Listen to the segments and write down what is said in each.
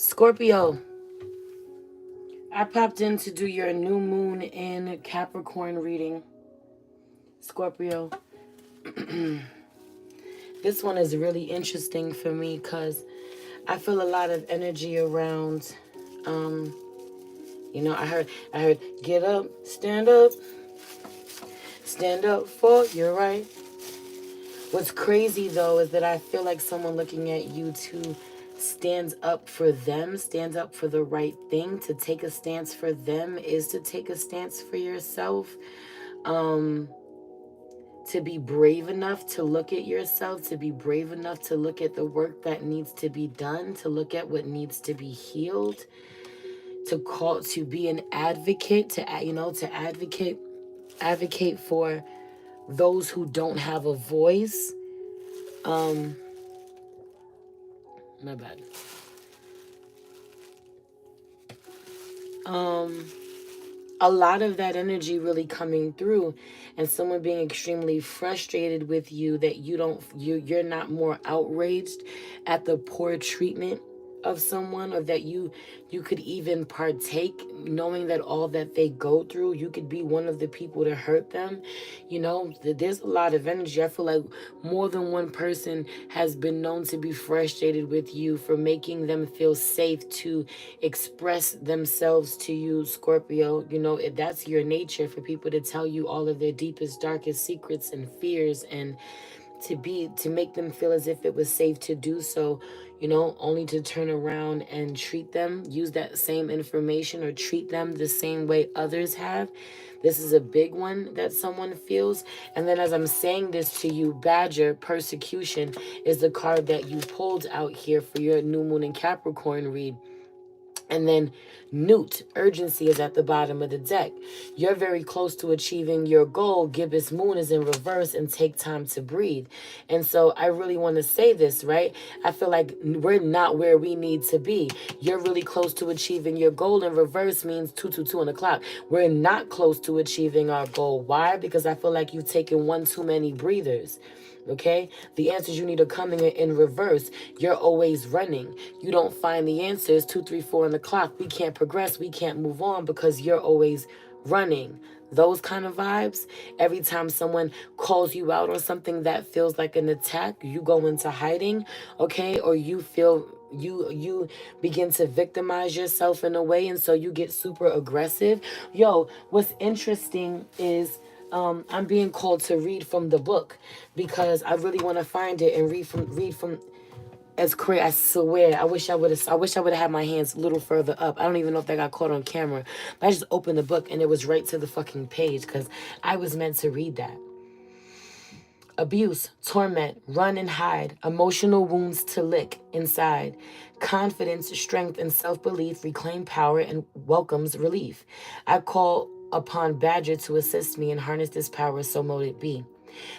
Scorpio, I popped in to do your new moon in Capricorn reading. Scorpio, this one is really interesting for me because I feel a lot of energy around. Um, I heard, stand up for your right. What's crazy though is that I feel like someone looking at you too stands up for them, stands up for the right thing. To take a stance for them is to take a stance for yourself. Um, to be brave enough to look at yourself, to be brave enough to look at the work that needs to be done, to look at what needs to be healed, to be an advocate, to advocate for those who don't have a voice. Um, my bad. Um, a lot of that energy really coming through, and someone being extremely frustrated with you that you're not more outraged at the poor treatment of someone, or that you could even partake, knowing that all that they go through, you could be one of the people to hurt them. There's a lot of energy. I feel like more than one person has been known to be frustrated with you for making them feel safe to express themselves to you, Scorpio. That's your nature, for people to tell you all of their deepest, darkest secrets and fears, and to make them feel as if it was safe to do so, only to turn around and use that same information, or treat them the same way others have. This is a big one that someone feels. And then, as I'm saying this to you, Badger, persecution, is the card that you pulled out here for your new moon in Capricorn read. And then Newt, urgency, is at the bottom of the deck. You're very close to achieving your goal. Gibbous moon is in reverse, and take time to breathe. And so I really want to say this, right? I feel like we're not where we need to be. You're really close to achieving your goal. In reverse means 222 on the clock. We're not close to achieving our goal. Why? Because I feel like you've taken one too many breathers. Okay, the answers you need are coming in reverse. You're always running. You don't find the answers. 2, 3, 4 on the clock. We can't progress. We can't move on because you're always running. Those kind of vibes. Every time someone calls you out on something that feels like an attack, you go into hiding. Okay, or you feel you begin to victimize yourself in a way, and so you get super aggressive. What's interesting is I'm being called to read from the book because I really want to find it and read from. As crazy, I swear. I wish I would have had my hands a little further up. I don't even know if that got caught on camera, but I just opened the book and it was right to the fucking page because I was meant to read that. Abuse, torment, run and hide, emotional wounds to lick inside. Confidence, strength, and self-belief reclaim power and welcomes relief. I call upon Badger to assist me and harness this power, so mote it be.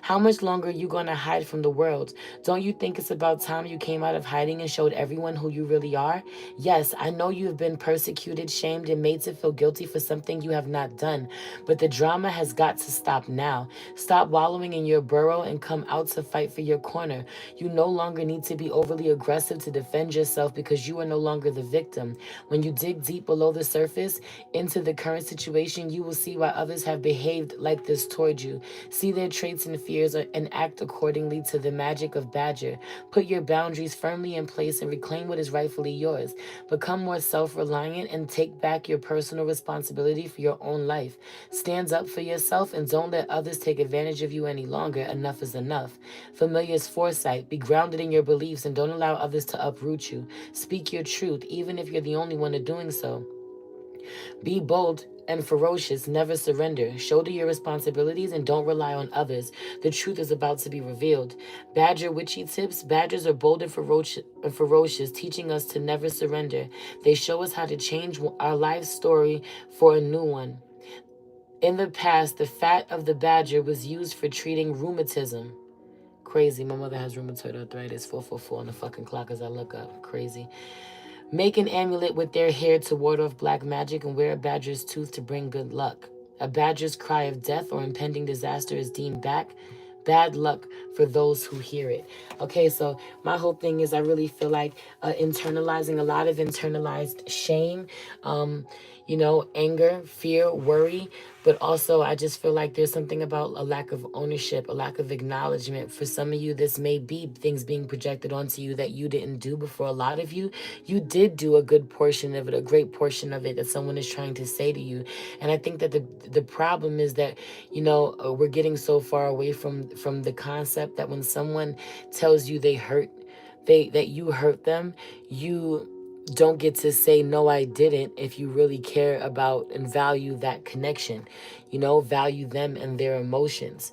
How much longer are you going to hide from the world? Don't you think it's about time you came out of hiding and showed everyone who you really are? Yes, I know you have been persecuted, shamed, and made to feel guilty for something you have not done. But the drama has got to stop now. Stop wallowing in your burrow and come out to fight for your corner. You no longer need to be overly aggressive to defend yourself because you are no longer the victim. When you dig deep below the surface into the current situation, you will see why others have behaved like this toward you. See their traits and fears and act accordingly to the magic of Badger. Put your boundaries firmly in place and reclaim what is rightfully yours. Become more self-reliant and take back your personal responsibility for your own life. Stand up for yourself and don't let others take advantage of you any longer. Enough is enough. Familiar is foresight. Be grounded in your beliefs and don't allow others to uproot you. Speak your truth, even if you're the only one doing so. Be bold and ferocious, never surrender. Shoulder your responsibilities and don't rely on others. The truth is about to be revealed. Badger witchy tips. Badgers are bold and ferocious, teaching us to never surrender. They show us how to change our life story for a new one. In the past, the fat of the badger was used for treating rheumatism. Crazy. My mother has rheumatoid arthritis. 444 on the fucking clock as I look up. Crazy. Make an amulet with their hair to ward off black magic and wear a badger's tooth to bring good luck. A badger's cry of death or impending disaster is deemed bad luck for those who hear it. Okay, so my whole thing is I really feel like internalizing a lot of internalized shame, anger, fear, worry. But also, I just feel like there's something about a lack of ownership, a lack of acknowledgement. For some of you, this may be things being projected onto you that you didn't do before. A lot of you, you did do a good portion of it, a great portion of it that someone is trying to say to you. And I think that the problem is that, we're getting so far away from the concept that when someone tells you that you hurt them, you don't get to say, no, I didn't, if you really care about and value that connection, value them and their emotions.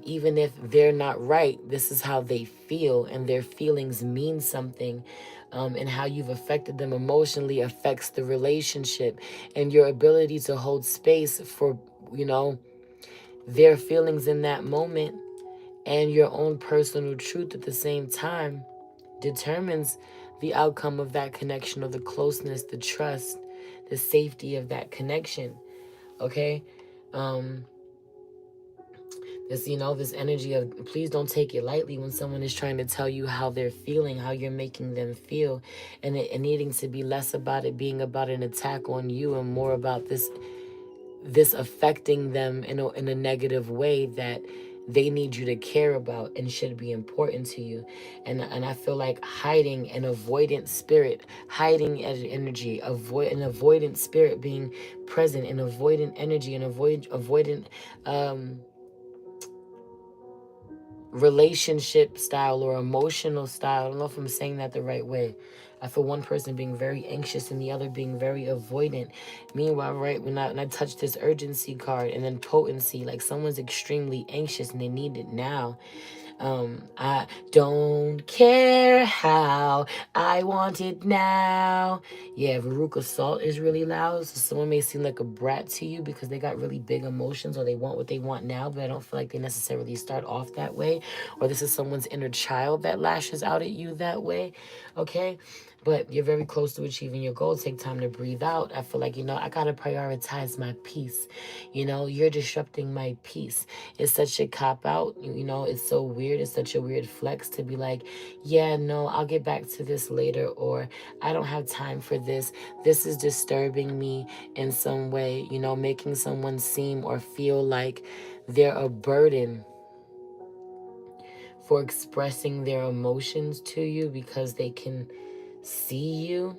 Even if they're not right, this is how they feel, and their feelings mean something. And how you've affected them emotionally affects the relationship, and your ability to hold space for, their feelings in that moment and your own personal truth at the same time determines the outcome of that connection, or the closeness, the trust, the safety of that connection. Okay? This energy of, please don't take it lightly when someone is trying to tell you how they're feeling, how you're making them feel, and it needing to be less about it being about an attack on you and more about this affecting them in a negative way that they need you to care about and should be important to you. And I feel like hiding an avoidant spirit, hiding energy, an avoidant spirit being present, an avoidant energy, an avoidant relationship style or emotional style. I don't know if I'm saying that the right way. I feel one person being very anxious and the other being very avoidant. Meanwhile, right, when I touch this urgency card and then potency, like someone's extremely anxious and they need it now. I don't care how, I want it now. Yeah, Veruca Salt is really loud. So someone may seem like a brat to you because they got really big emotions, or they want what they want now, but I don't feel like they necessarily start off that way. Or this is someone's inner child that lashes out at you that way. Okay? But you're very close to achieving your goal. Take time to breathe out. I feel like, I got to prioritize my peace. You're disrupting my peace. It's such a cop out. It's so weird. It's such a weird flex to be like, yeah, no, I'll get back to this later, or I don't have time for this. This is disturbing me in some way, making someone seem or feel like they're a burden for expressing their emotions to you because they can see you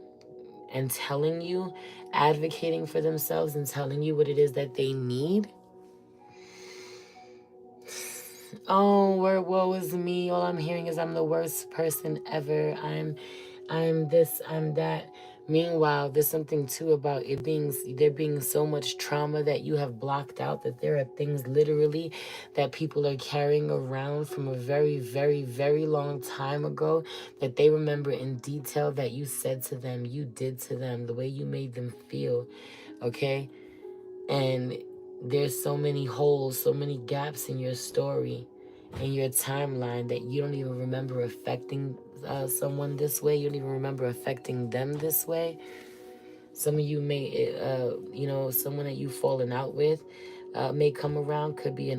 and telling you, advocating for themselves and telling you what it is that they need. Oh, where woe is me. All I'm hearing is I'm the worst person ever. I'm this, I'm that. Meanwhile, there's something too about there being so much trauma that you have blocked out, that there are things literally that people are carrying around from a very, very, very long time ago that they remember in detail that you said to them, you did to them, the way you made them feel. Okay? And there's so many holes, so many gaps in your story, in your timeline, that you don't even remember affecting someone this way. You don't even remember affecting them this way. Some of you may, someone that you've fallen out with may come around. Could be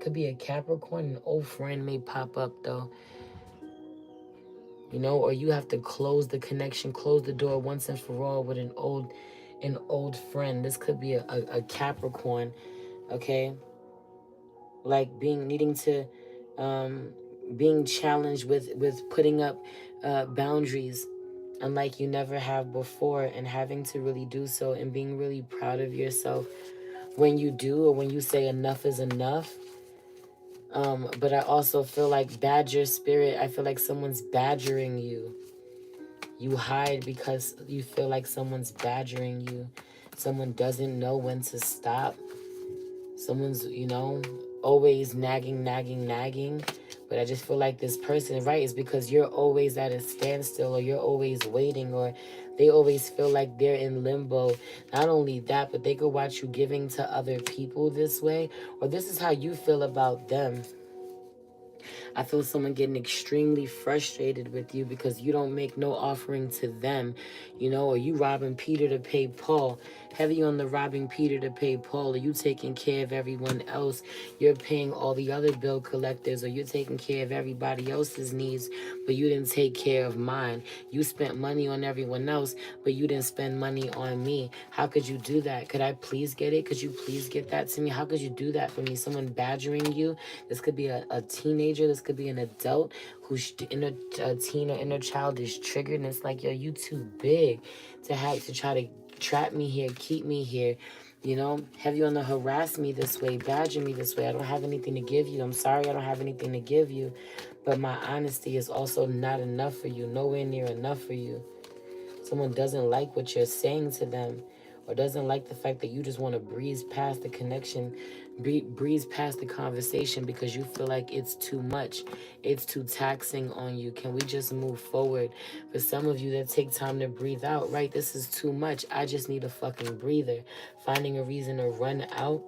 could be a Capricorn. An old friend may pop up though. Or you have to close the connection, close the door once and for all with an old friend. This could be a Capricorn. Okay, like being challenged with putting up boundaries unlike you never have before, and having to really do so, and being really proud of yourself when you do, or when you say enough is enough. But I also feel like badger spirit. I feel like someone's badgering you. You hide because you feel like someone's badgering you. Someone doesn't know when to stop. Someone's, always nagging. But I just feel like this person, right, is because you're always at a standstill, or you're always waiting, or they always feel like they're in limbo. Not only that, but they could watch you giving to other people this way, or this is how you feel about them. I feel someone getting extremely frustrated with you because you don't make no offering to them, you know, or you robbing Peter to pay Paul. Heavy on the robbing Peter to pay Paul, or you taking care of everyone else. You're paying all the other bill collectors, or you're taking care of everybody else's needs, but you didn't take care of mine. You spent money on everyone else, but you didn't spend money on me. How could you do that? Could I please get it? Could you please get that to me? How could you do that for me? Someone badgering you. This could be a teenager. This could be an adult whose inner teen or inner child is triggered, and it's like, yo, you too big to try to trap me here, keep me here. You know, have you on the harass me this way, badger me this way? I don't have anything to give you. I'm sorry, I don't have anything to give you. But my honesty is also not enough for you, nowhere near enough for you. Someone doesn't like what you're saying to them, or doesn't like the fact that you just want to breeze past the connection, breeze past the conversation because you feel like it's too much. It's too taxing on you. Can we just move forward? For some of you that take time to breathe out, right? This is too much. I just need a fucking breather. Finding a reason to run out.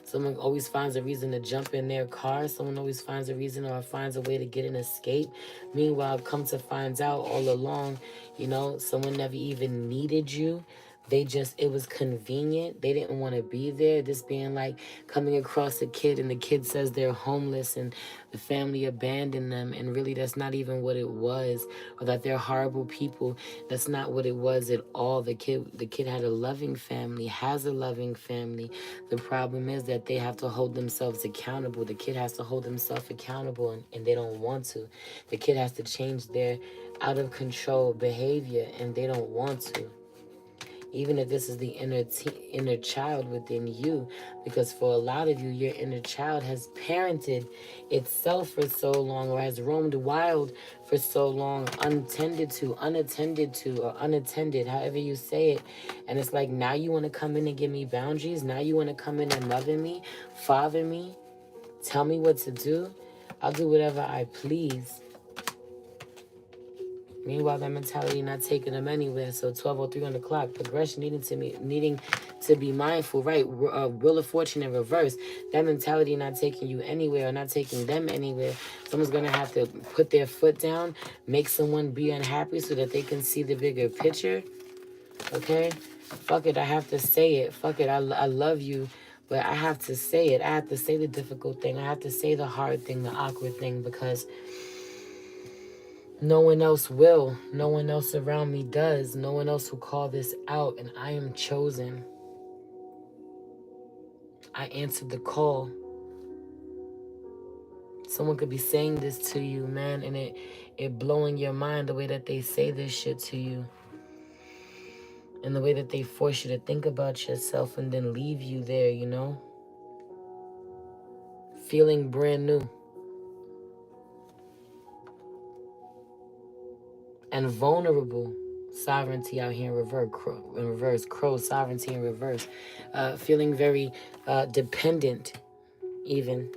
Someone always finds a reason to jump in their car. Someone always finds a reason or finds a way to get an escape. Meanwhile, come to find out all along, you know, someone never even needed you. It was convenient. They didn't want to be there. This being like coming across a kid and the kid says they're homeless and the family abandoned them. And really that's not even what it was. Or that they're horrible people. That's not what it was at all. The kid had a loving family, has a loving family. The problem is that they have to hold themselves accountable. The kid has to hold himself accountable and they don't want to. The kid has to change their out of control behavior and they don't want to. Even if this is the inner child within you, because for a lot of you, your inner child has parented itself for so long, or has roamed wild for so long, unattended to, or unattended, however you say it. And it's like, now you want to come in and give me boundaries. Now you want to come in and mother me, father me, tell me what to do. I'll do whatever I please. Meanwhile, that mentality not taking them anywhere. So 12:03 on the clock. Progression needing to be mindful, right? Wheel of Fortune in reverse. That mentality not taking you anywhere or not taking them anywhere. Someone's gonna have to put their foot down, make someone be unhappy so that they can see the bigger picture. Okay, fuck it. I have to say it. Fuck it. I love you, but I have to say it. I have to say the difficult thing. I have to say the hard thing, the awkward thing, because no one else will. No one else around me does. No one else will call this out. And I am chosen. I answered the call. Someone could be saying this to you, man, and it blowing your mind the way that they say this shit to you. And the way that they force you to think about yourself and then leave you there, you know? Feeling brand new. And vulnerable. Sovereignty out here in reverse. Crow sovereignty in reverse. Feeling very dependent, even.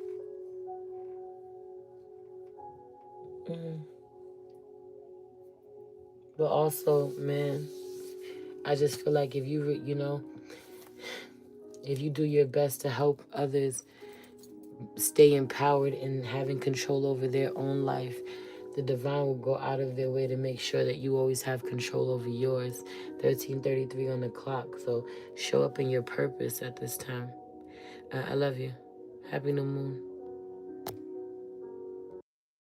But also, man, I just feel like if if you do your best to help others stay empowered and having control over their own life, the divine will go out of their way to make sure that you always have control over yours. 13:33 on the clock. So show up in your purpose at this time. I love you. Happy new moon.